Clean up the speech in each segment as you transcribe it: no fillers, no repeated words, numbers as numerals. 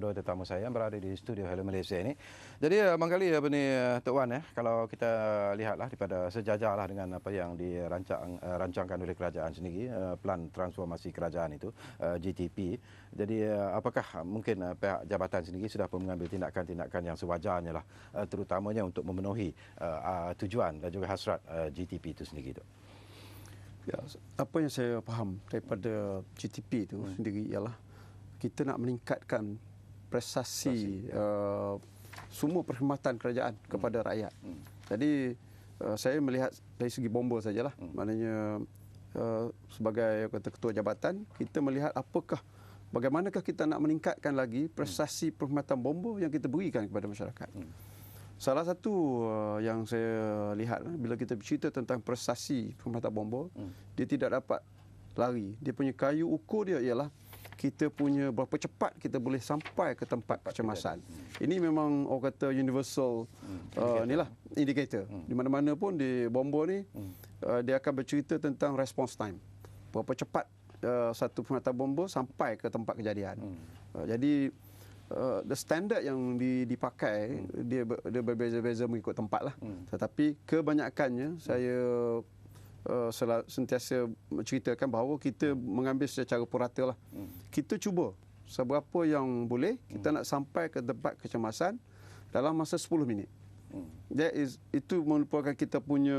kedua tetamu saya yang berada di studio Hello Malaysia ini. Jadi barangkali Tok Wan kalau kita lihatlah daripada sejajarlah dengan apa yang dirancangkan oleh kerajaan sendiri, plan transformasi kerajaan itu, GTP. Jadi apakah mungkin pihak jabatan sendiri sudah pun mengambil tindakan-tindakan yang sewajarnya lah, terutamanya untuk memenuhi tujuan dan juga hasrat GTP itu sendiri, Tok? Ya, apa yang saya faham daripada GTP itu sendiri ialah kita nak meningkatkan prestasi semua perkhidmatan kerajaan kepada rakyat. Jadi saya melihat dari segi bomba sajalah. Maknanya sebagai ketua jabatan kita melihat bagaimanakah kita nak meningkatkan lagi prestasi perkhidmatan bomba yang kita berikan kepada masyarakat. Salah satu yang saya lihat bila kita bercerita tentang prestasi perkhidmatan bomba, dia tidak dapat lari. Dia punya kayu ukur dia ialah kita punya berapa cepat kita boleh sampai ke tempat kecemasan. Ini memang orang kata universal indicator. Di mana-mana pun di bomba ni dia akan bercerita tentang response time. Berapa cepat satu perkhidmatan bomba sampai ke tempat kejadian. Jadi the standard yang dipakai dia berbeza-beza mengikut tempat lah. Tetapi kebanyakannya saya sentiasa menceritakan bahawa kita mengambil secara purata lah. Kita cuba seberapa yang boleh kita nak sampai ke tempat kecemasan dalam masa 10 minit. Itu merupakan kita punya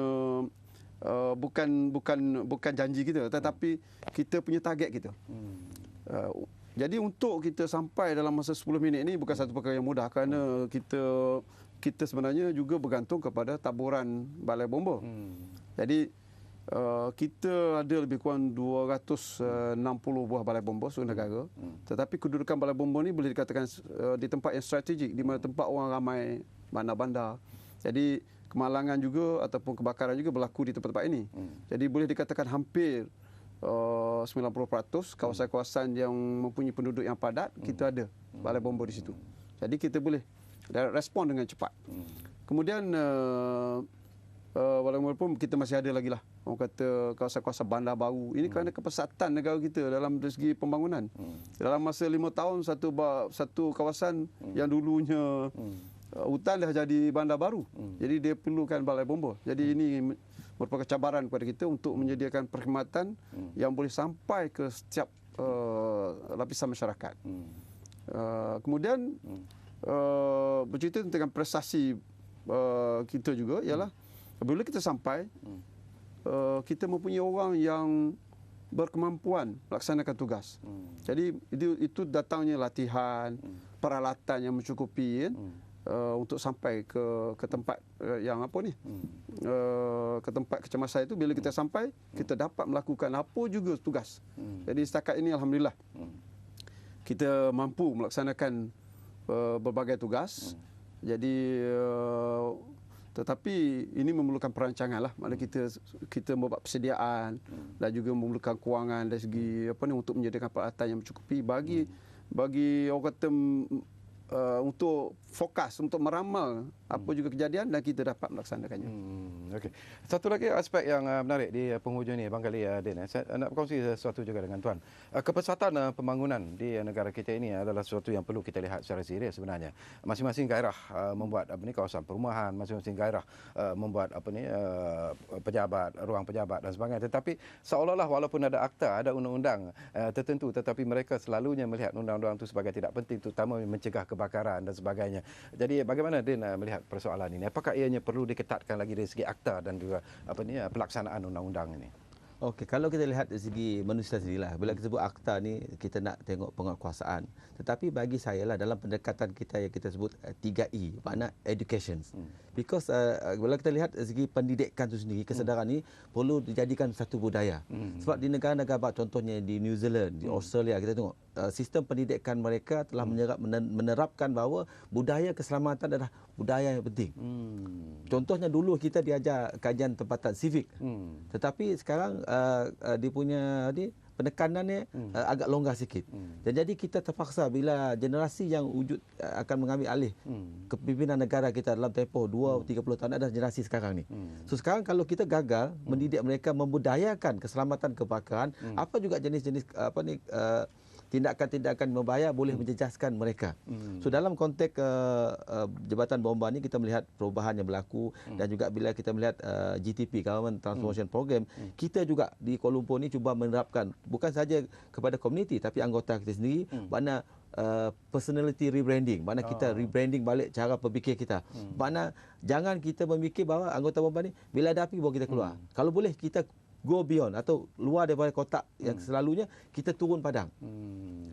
bukan janji kita, tetapi kita punya target kita. Jadi untuk kita sampai dalam masa 10 minit ini bukan satu perkara yang mudah kerana kita sebenarnya juga bergantung kepada taburan balai bomba. Jadi kita ada lebih kurang 260 buah balai bomba seluruh negara. Tetapi kedudukan balai bomba ni boleh dikatakan di tempat yang strategik, di mana tempat orang ramai, bandar-bandar. Jadi kemalangan juga ataupun kebakaran juga berlaku di tempat-tempat ini. Jadi boleh dikatakan hampir 90% kawasan-kawasan yang mempunyai penduduk yang padat, kita ada balai bomba di situ. Jadi kita boleh respon dengan cepat. Kemudian walaupun kita masih ada lagi lah orang kata kawasan-kawasan bandar baru. Ini kerana kepesatan negara kita dalam segi pembangunan. Dalam masa 5 tahun satu kawasan yang dulunya hutan dah jadi bandar baru. Jadi dia perlukan balai bomba. Jadi ini merupakan cabaran kepada kita untuk menyediakan perkhidmatan yang boleh sampai ke setiap lapisan masyarakat. Kemudian bercerita tentang prestasi kita juga ialah apabila kita sampai kita mempunyai orang yang berkemampuan melaksanakan tugas. Jadi itu datangnya latihan, peralatan yang mencukupi kan, untuk sampai ke tempat yang ke tempat kecemasan itu. Bila kita sampai, kita dapat melakukan apa juga tugas. Jadi setakat ini alhamdulillah kita mampu melaksanakan berbagai tugas. Jadi tetapi ini memerlukan perancangan lah. Maknanya kita membuat persediaan dan juga memerlukan kewangan dari segi untuk menyediakan peralatan yang mencukupi bagi orang kata untuk fokus, untuk meramal apa juga kejadian dan kita dapat melaksanakannya. Okey. Satu lagi aspek yang menarik di penghujung ni barangkali Din, saya nak berkongsi sesuatu juga dengan tuan. Kepesatan pembangunan di negara kita ini adalah sesuatu yang perlu kita lihat secara serius sebenarnya. Masing-masing daerah membuat kawasan perumahan, masing-masing daerah membuat pejabat, ruang pejabat dan sebagainya. Tetapi seolah-olah walaupun ada akta, ada undang-undang tertentu, tetapi mereka selalunya melihat undang-undang itu sebagai tidak penting, terutama mencegah kebakaran dan sebagainya. Jadi bagaimana Din melihat persoalan ini? Apakah ianya perlu diketatkan lagi dari segi akta dan juga pelaksanaan undang-undang ini? Okey, kalau kita lihat dari segi manusia sendirilah, bila kita sebut akta ni, kita nak tengok penguasaan. Tetapi bagi saya lah, dalam pendekatan kita yang kita sebut 3E, makna education. Because bila kita lihat dari segi pendidikan itu sendiri, kesedaran ni perlu dijadikan satu budaya. Sebab di negara-negara contohnya di New Zealand, di Australia, kita tengok sistem pendidikan mereka telah menerapkan bahawa budaya keselamatan adalah budaya yang penting. Contohnya dulu kita diajar kajian tempatan civic. Tetapi sekarang dia punya penekanannya agak longgar sikit. Dan jadi kita terpaksa bila generasi yang wujud akan mengambil alih kepimpinan negara kita dalam tempoh 2-30 tahun adalah generasi sekarang ni. So sekarang kalau kita gagal mendidik mereka membudayakan keselamatan kebakaran, apa juga jenis-jenis tindakan-tindakan berbahaya boleh menjejaskan mereka. So dalam konteks Jabatan Bomba ni kita melihat perubahan yang berlaku dan juga bila kita melihat GTP, Government Transformation Program, kita juga di Kuala Lumpur ni cuba menerapkan bukan saja kepada komuniti tapi anggota kita sendiri, mana personality rebranding, mana kita rebranding balik cara berfikir kita. Mana jangan kita memikir bahawa anggota Bomba ni bila ada api baru kita keluar. Kalau boleh kita go beyond atau luar daripada kotak yang selalunya kita turun padang.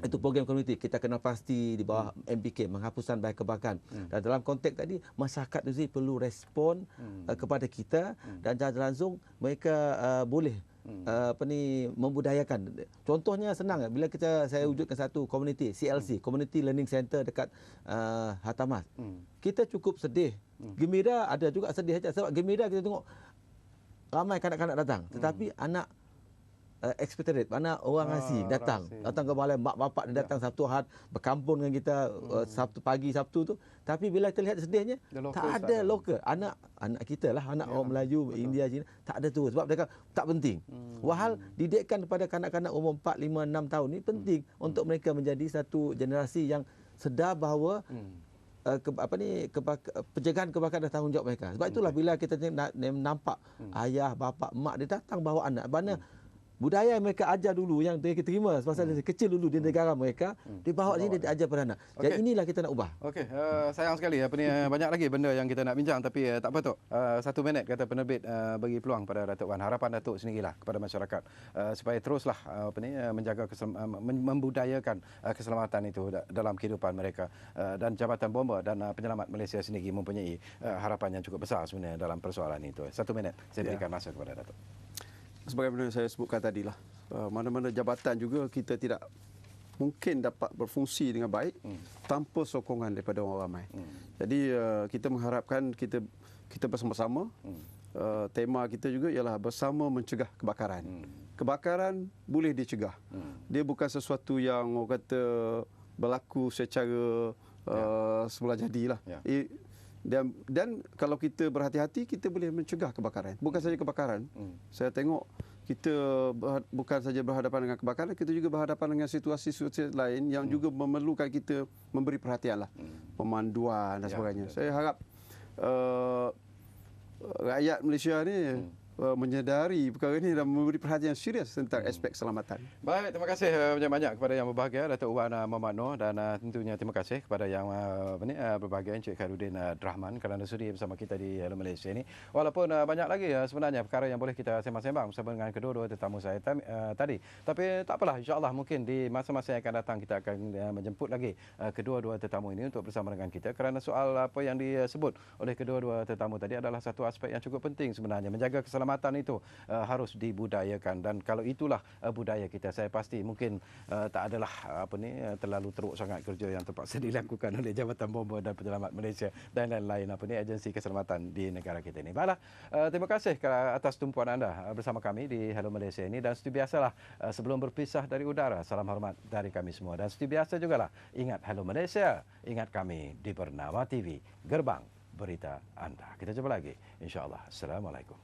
Itu program komuniti. Kita kena pasti di bawah MPK, menghapuskan bahaya kebakaran. Dan dalam konteks tadi, masyarakat itu perlu respon kepada kita dan secara langsung mereka boleh membudayakan. Contohnya senang, bila saya wujudkan satu komuniti CLC, Community Learning Center dekat Hartamas. Kita cukup sedih. Gembira ada juga sedih saja sebab gembira kita tengok ramai kanak-kanak datang, tetapi anak expatriate, mana orang asing datang ke balai, mak bapak dia datang Sabtu Ahad berkampung dengan kita Sabtu pagi Sabtu tu, tapi bila kita lihat sedihnya tak ada lokal, anak kita lah, anak orang Melayu, India, Cina, tak ada tu sebab mereka tak penting. Wahal didikan kepada kanak-kanak umur 4, 5, 6 tahun ni penting untuk mereka menjadi satu generasi yang sedar bahawa pencegahan kebakaran adalah tanggungjawab mereka. Sebab itulah bila kita nampak ayah, bapa, mak dia datang bawa anak, mana budaya yang mereka ajar dulu yang dia terima semasa dia kecil dulu di negara mereka, dibawa sini dia ajar pada anak. Dan inilah kita nak ubah. Okey, sayang sekali banyak lagi benda yang kita nak bincang tapi tak apa Tok. 1 minit kata penerbit bagi peluang pada Datuk Wan. Harapan Datuk sendirilah kepada masyarakat supaya teruslah menjaga membudayakan keselamatan itu dalam kehidupan mereka, dan Jabatan Bomba dan Penyelamat Malaysia sendiri mempunyai harapan yang cukup besar sebenarnya dalam persoalan itu. 1 minit saya berikan masa kepada Datuk. Sebagaimana saya sebutkan tadilah, mana-mana jabatan juga kita tidak mungkin dapat berfungsi dengan baik tanpa sokongan daripada orang ramai. Jadi kita mengharapkan kita bersama-sama, tema kita juga ialah bersama mencegah kebakaran. Kebakaran boleh dicegah. Dia bukan sesuatu yang orang kata berlaku secara semula jadilah. Dan kalau kita berhati-hati, kita boleh mencegah kebakaran. Bukan saja kebakaran. Saya tengok kita bukan saja berhadapan dengan kebakaran, kita juga berhadapan dengan situasi-situasi lain yang juga memerlukan kita memberi perhatian lah. Pemanduan dan sebagainya. Saya harap rakyat Malaysia ni menyedari perkara ini dan memberi perhatian serius tentang aspek keselamatan. Baik, terima kasih banyak-banyak kepada yang berbahagia, Datuk Wan Muhammad Noor, dan tentunya terima kasih kepada yang berbahagia Encik Khairuddin Rahman kerana sudi bersama kita di Hello Malaysia ini. Walaupun banyak lagi sebenarnya perkara yang boleh kita sembang-sembang bersama dengan kedua-dua tetamu saya tadi. Tapi tak apalah, insya-Allah mungkin di masa-masa yang akan datang kita akan menjemput lagi kedua-dua tetamu ini untuk bersama dengan kita, kerana soal apa yang disebut oleh kedua-dua tetamu tadi adalah satu aspek yang cukup penting sebenarnya. Menjaga keselamatan itu harus dibudayakan, dan kalau itulah budaya kita, saya pasti mungkin tak adalah terlalu teruk sangat kerja yang terpaksa dilakukan oleh Jabatan Bomba dan Penyelamat Malaysia dan lain-lain agensi keselamatan di negara kita ini. Baiklah, terima kasih atas tumpuan anda bersama kami di Hello Malaysia ini, dan seperti biasalah sebelum berpisah dari udara, salam hormat dari kami semua, dan seperti biasa jugalah ingat Hello Malaysia, ingat kami di Bernama TV, gerbang berita anda. Kita jumpa lagi insya-Allah. Assalamualaikum.